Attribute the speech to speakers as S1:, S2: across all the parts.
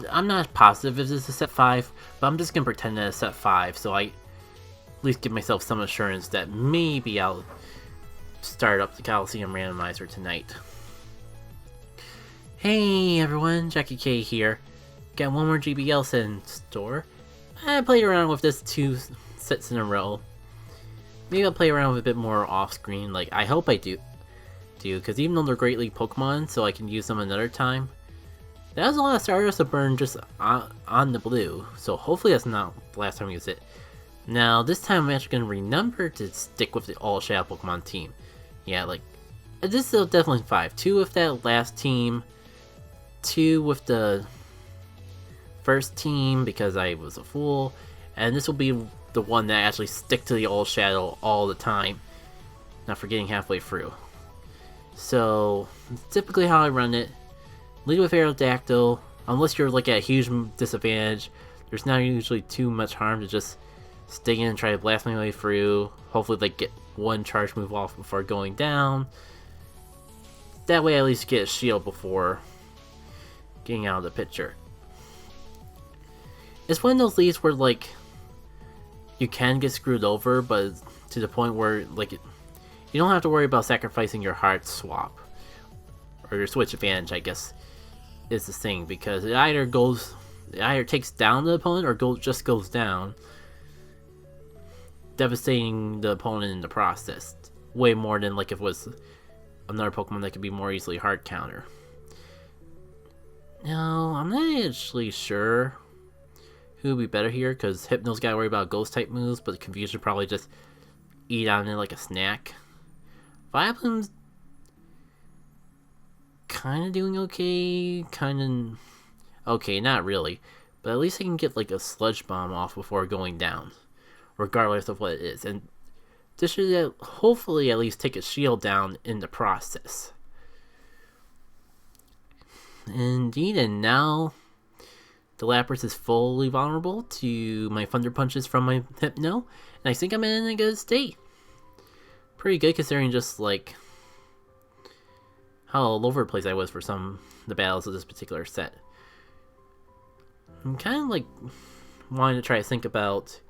S1: I'm not positive if this is set 5, but I'm just gonna pretend that it's set 5, so I at least give myself some assurance that maybe I'll start up the Coliseum Randomizer tonight. Hey everyone, Jackie K here. Got one more GBL set in store. I played around with this 2 sets in a row. Maybe I'll play around with a bit more off-screen, like I hope I do, because even though they're Great League Pokemon, so I can use them another time, that was a lot of Stardust to burn just on the blue, so hopefully that's not the last time I use it. Now, this time I'm actually going to remember to stick with the all-Shadow Pokemon team. Yeah, like, this is definitely 5. 2 with that last team, 2 with the first team because I was a fool, and this will be the one that I actually stick to the all-Shadow all the time, not forgetting halfway through. So, typically how I run it, lead with Aerodactyl, unless you're like at a huge disadvantage, there's not usually too much harm to just stay in and try to blast my way through, hopefully like get one charge move off before going down. That way I at least get a shield before getting out of the picture. It's one of those leads where like you can get screwed over, but to the point where like you don't have to worry about sacrificing your hard swap or your switch advantage, I guess is the thing, because it either takes down the opponent or just goes down, devastating the opponent in the process way more than like if it was another Pokemon that could be more easily hard counter. No, I'm not actually sure who would be better here, because Hypno's gotta worry about ghost type moves, but Confusion probably just eat on it like a snack. Vileplume's kinda doing okay, kinda okay, not really, but at least I can get like a Sludge Bomb off before going down, regardless of what it is, and this should hopefully at least take a shield down in the process. Indeed, and now the Lapras is fully vulnerable to my Thunder Punches from my Hypno, and I think I'm in a good state. Pretty good considering just like how all over the place I was for some of the battles of this particular set. I'm kind of like wanting to try to think about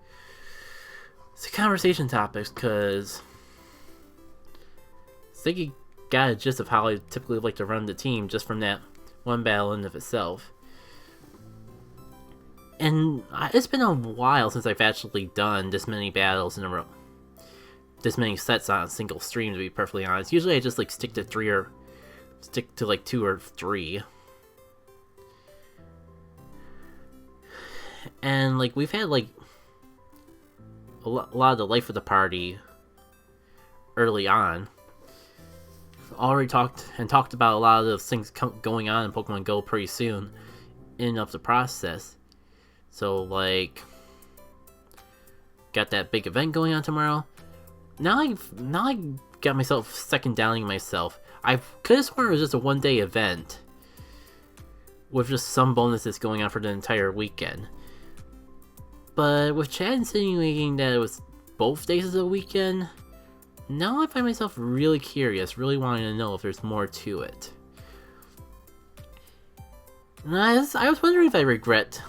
S1: the conversation topics, because I think you got a gist of how I typically like to run the team just from that one battle in of itself. And it's been a while since I've actually done this many battles in a row. This many sets on a single stream, to be perfectly honest. Usually I just like stick to like 2 or 3. And like we've had like a lot of the life of the party early on. Already talked about a lot of those things going on in Pokemon Go pretty soon in and of the process. So like got that big event going on tomorrow. Now I got myself second downing myself. I could have sworn it was just a 1-day event with just some bonuses going on for the entire weekend. But with Chad insinuating that it was both days of the weekend, now I find myself really curious, really wanting to know if there's more to it. And I was wondering if I regret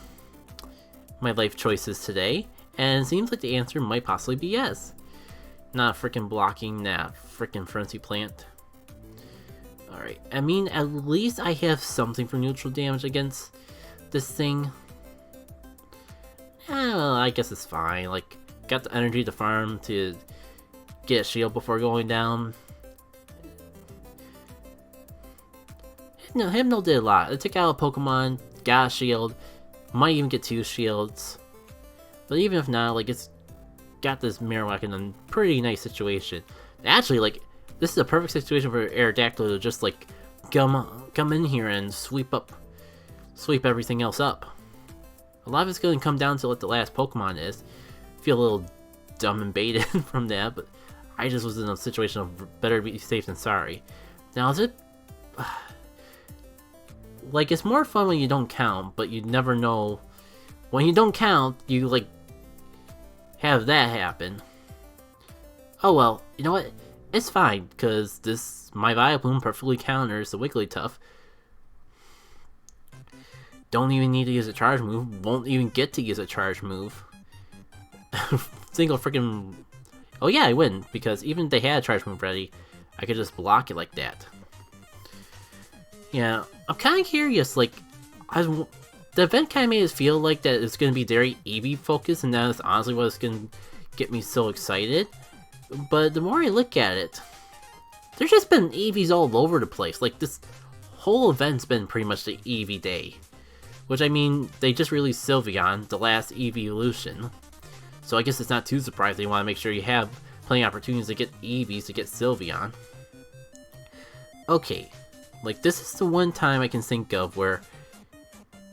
S1: my life choices today, and it seems like the answer might possibly be yes. Not freaking blocking that freaking Frenzy Plant. Alright, I mean, at least I have something for neutral damage against this thing. Well, I guess it's fine. Like, got the energy to farm to get a shield before going down. Hypno did a lot. It took out a Pokemon, got a shield, might even get 2 shields. But even if not, like, it's got this Marowak in a pretty nice situation. Actually, like, this is a perfect situation for Aerodactyl to just, like, come in here and sweep everything else up. A lot of it's going to come down to what the last Pokemon is. Feel a little dumb and baited from that, but I just was in a situation of better be safe than sorry. Now, is it... like, it's more fun when you don't count, but you never know... When you don't count, you, like, have that happen. Oh well, you know what? It's fine, because my Vileplume perfectly counters the Wigglytuff. Don't even need to use a charge move. Won't even get to use a charge move. Single freaking... Oh yeah, I win, because even if they had a charge move ready, I could just block it like that. Yeah, I'm kind of curious, like, the event kind of made it feel like that it's going to be very Eevee focused, and that's honestly what's going to get me so excited. But the more I look at it, there's just been Eevees all over the place. Like, this whole event's been pretty much the Eevee day. Which, I mean, they just released Sylveon, the last Eevee evolution. So I guess it's not too surprising they want to make sure you have plenty of opportunities to get Eevees to get Sylveon. Okay, like, this is the one time I can think of where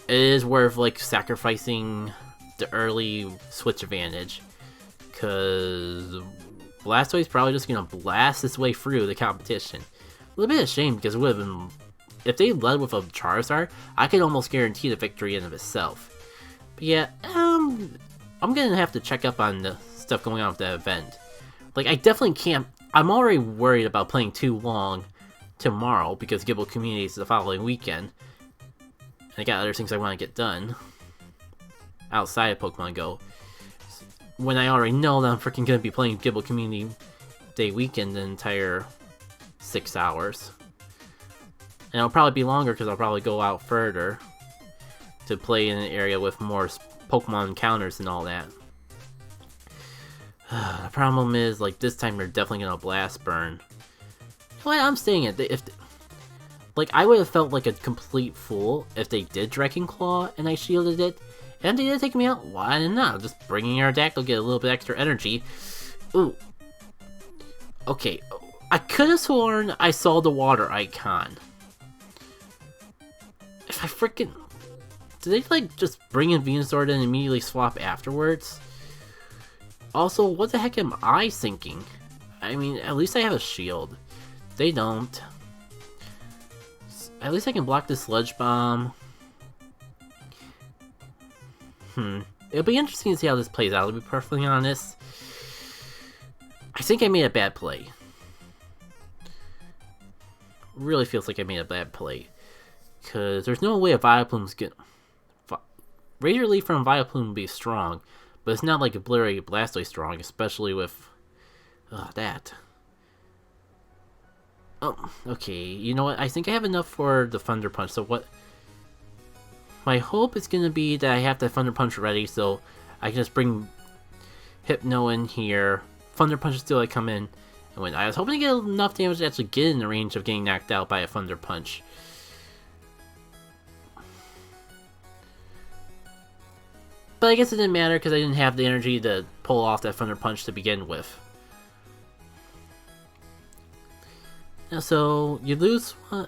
S1: it is worth, like, sacrificing the early switch advantage. Because Blastoise's probably just going to blast its way through the competition. A little bit of shame, because it would have been... If they led with a Charizard, I could almost guarantee the victory in of itself. But yeah, I'm gonna have to check up on the stuff going on with the event. Like, I definitely can't... I'm already worried about playing too long tomorrow, because GBL Community is the following weekend. And I got other things I want to get done outside of Pokemon Go. When I already know that I'm freaking gonna be playing GBL Community Day weekend the entire 6 hours. And it'll probably be longer because I'll probably go out further to play in an area with more Pokemon encounters and all that. The problem is, like, this time they're definitely gonna blast burn. Well, I'm saying it. Like, I would have felt like a complete fool if they did Dragon Claw and I shielded it, and they did take me out. Why not? Just bringing Aerodactyl, get a little bit extra energy. Ooh. Okay, I could have sworn I saw the water icon. If I freaking... Did they, like, just bring in Venusaur and immediately swap afterwards? Also, what the heck am I thinking? I mean, at least I have a shield. They don't. At least I can block the Sludge Bomb. It'll be interesting to see how this plays out, to be perfectly honest. I think I made a bad play. Really feels like I made a bad play. Because there's no way a Vileplume's get... Razor Leaf from Vileplume would be strong, but it's not like Obliterate Blastoise strong, especially with... that. Oh, okay, you know what? I think I have enough for the Thunder Punch, so what... My hope is going to be that I have the Thunder Punch ready, so I can just bring Hypno in here. Thunder Punch is still like come in. And when I was hoping to get enough damage to actually get in the range of getting knocked out by a Thunder Punch. But I guess it didn't matter because I didn't have the energy to pull off that Thunder Punch to begin with. So, you lose one,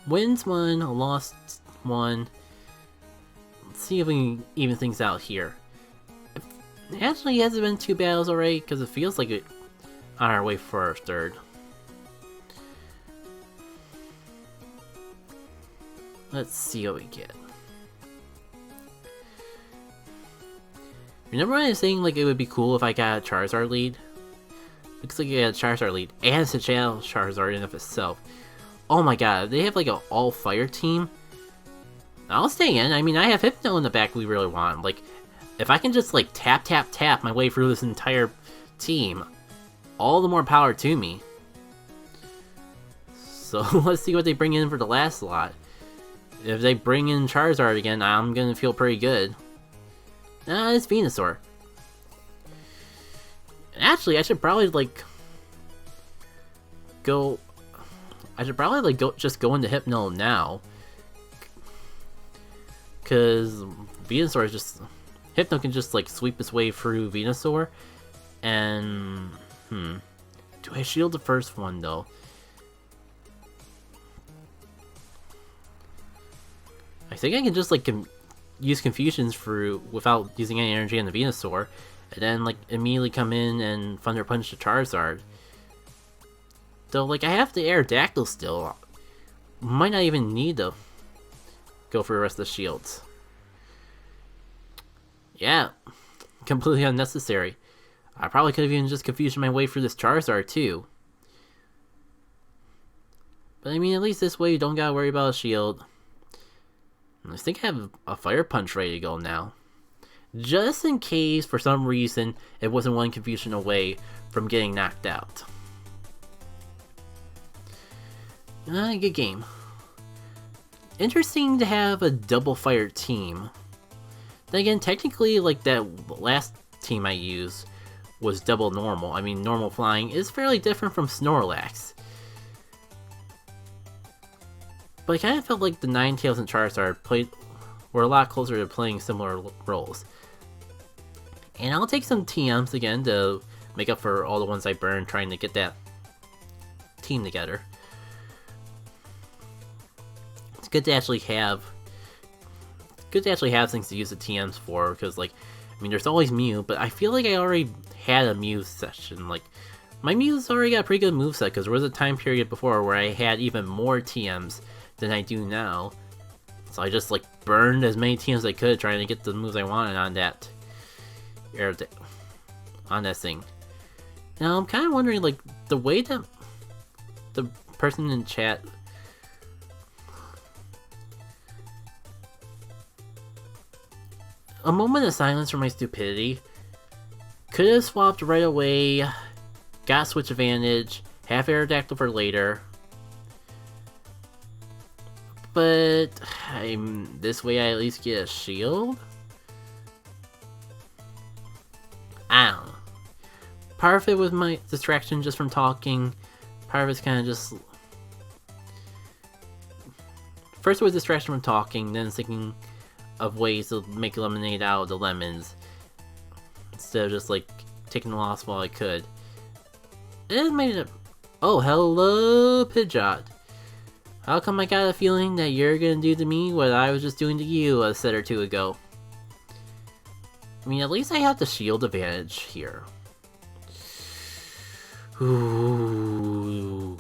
S1: wins one, lost one. Let's see if we can even things out here. It actually hasn't been 2 battles already, because it feels like it on our way for our third. Let's see what we get. Remember when I was saying like it would be cool if I got a Charizard lead? Looks like I got a Charizard lead, and it's a channel Charizard in of itself. Oh my god, they have like an all-fire team. I'll stay in. I mean, I have Hypno in the back we really want. Like, if I can just like tap my way through this entire team, all the more power to me. So let's see what they bring in for the last slot. If they bring in Charizard again, I'm gonna feel pretty good. It's Venusaur. Actually, I should probably like go. I should probably like just go into Hypno now, because Venusaur is just Hypno can just like sweep its way through Venusaur, and do I shield the first one though? I think I can just like use Confusions without using any energy on the Venusaur, and then like immediately come in and Thunder Punch the Charizard. Though like I have the Aerodactyl still, might not even need to go for the rest of the shields. Yeah, completely unnecessary. I probably could have even just Confusion my way through this Charizard too. But I mean, at least this way you don't gotta worry about a shield. I think I have a Fire Punch ready to go now. Just in case, for some reason, it wasn't one confusion away from getting knocked out. Good game. Interesting to have a double fire team. Then again, technically, like that last team I used was double normal. I mean, normal flying is fairly different from Snorlax. But I kind of felt like the Ninetales and Charizard were a lot closer to playing similar roles. And I'll take some TMs again to make up for all the ones I burned trying to get that team together. It's good to actually have things to use the TMs for, because like, I mean, there's always Mew, but I feel like I already had a Mew session. Like, my Mew's already got a pretty good moveset, because there was a time period before where I had even more TMs than I do now. So I just like burned as many TMs as I could trying to get the moves I wanted on that thing. Now I'm kind of wondering, like, the way that the person in chat a moment of silence for my stupidity. Could have swapped right away, got switch advantage, have Aerodactyl for later. But this way I at least get a shield? I don't know. Part of it was my distraction just from talking. Part of it's kind of just... First it was distraction from talking, then thinking of ways to make lemonade out of the lemons. Instead of just like taking the loss while I could. It made it... Oh, hello, Pidgeot. How come I got a feeling that you're gonna do to me what I was just doing to you a set or two ago? I mean, at least I have the shield advantage here. Ooh.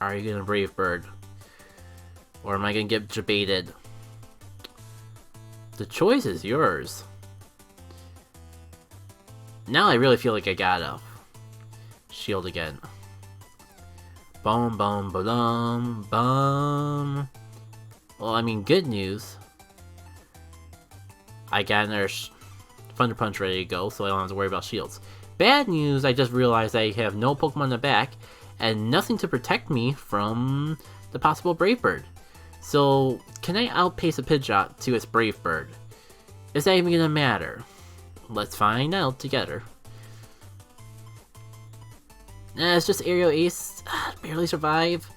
S1: Are you gonna Brave Bird? Or am I gonna get debated? The choice is yours. Now I really feel like I gotta shield again. Boom, boom, ba-dum, bum. Well, I mean, good news. I got another Thunder Punch ready to go, so I don't have to worry about shields. Bad news, I just realized I have no Pokemon in the back, and nothing to protect me from the possible Brave Bird. So, can I outpace a Pidgeot to its Brave Bird? Is that even gonna matter? Let's find out together. It's just Aerial Ace. Barely survive.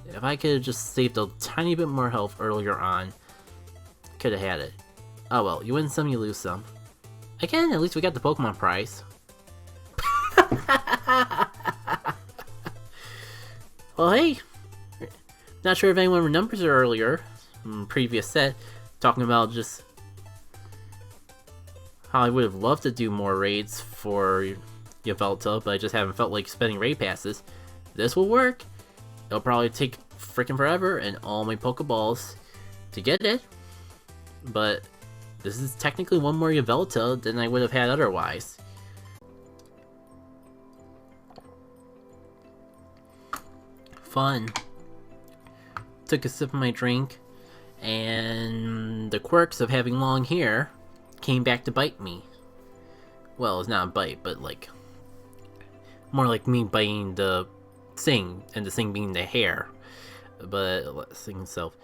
S1: If I could have just saved a tiny bit more health earlier on, could have had it. Oh well, you win some, you lose some. Again, at least we got the Pokemon prize. Well, hey. Not sure if anyone remembers it earlier, in the previous set, talking about just how I would have loved to do more raids for Yveltal, but I just haven't felt like spending raid passes. This will work. It'll probably take freaking forever and all my Pokeballs to get it, but this is technically one more Yveltal than I would have had otherwise. Fun. Took a sip of my drink, and the quirks of having long hair came back to bite me. Well, it's not a bite, but like more like me biting the thing, and the thing being the hair. But let's think itself.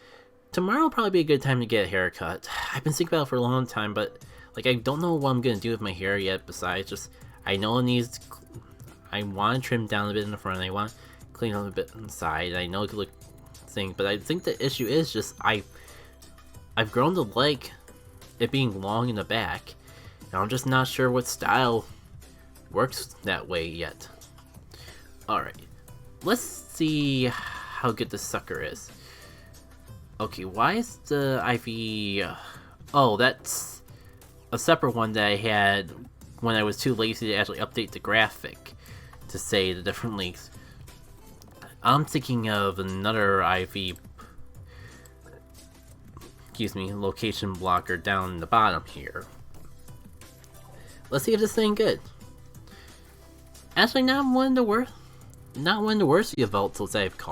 S1: Tomorrow will probably be a good time to get a haircut. I've been thinking about it for a long time, but like I don't know what I'm gonna do with my hair yet. Besides, just I know it needs. I want to trim down a bit in the front. I want to clean up a bit inside. I know it could look thing, but I think the issue is just I've grown to like it being long in the back, and I'm just not sure what style works that way yet. Alright, let's see how good this sucker is. Okay, why is the IV... Oh, that's a separate one that I had when I was too lazy to actually update the graphic to say the different links. I'm thinking of another IV, excuse me, location blocker down the bottom here. Let's see if this thing good. Actually, not one of the worst Yveltals I've caught.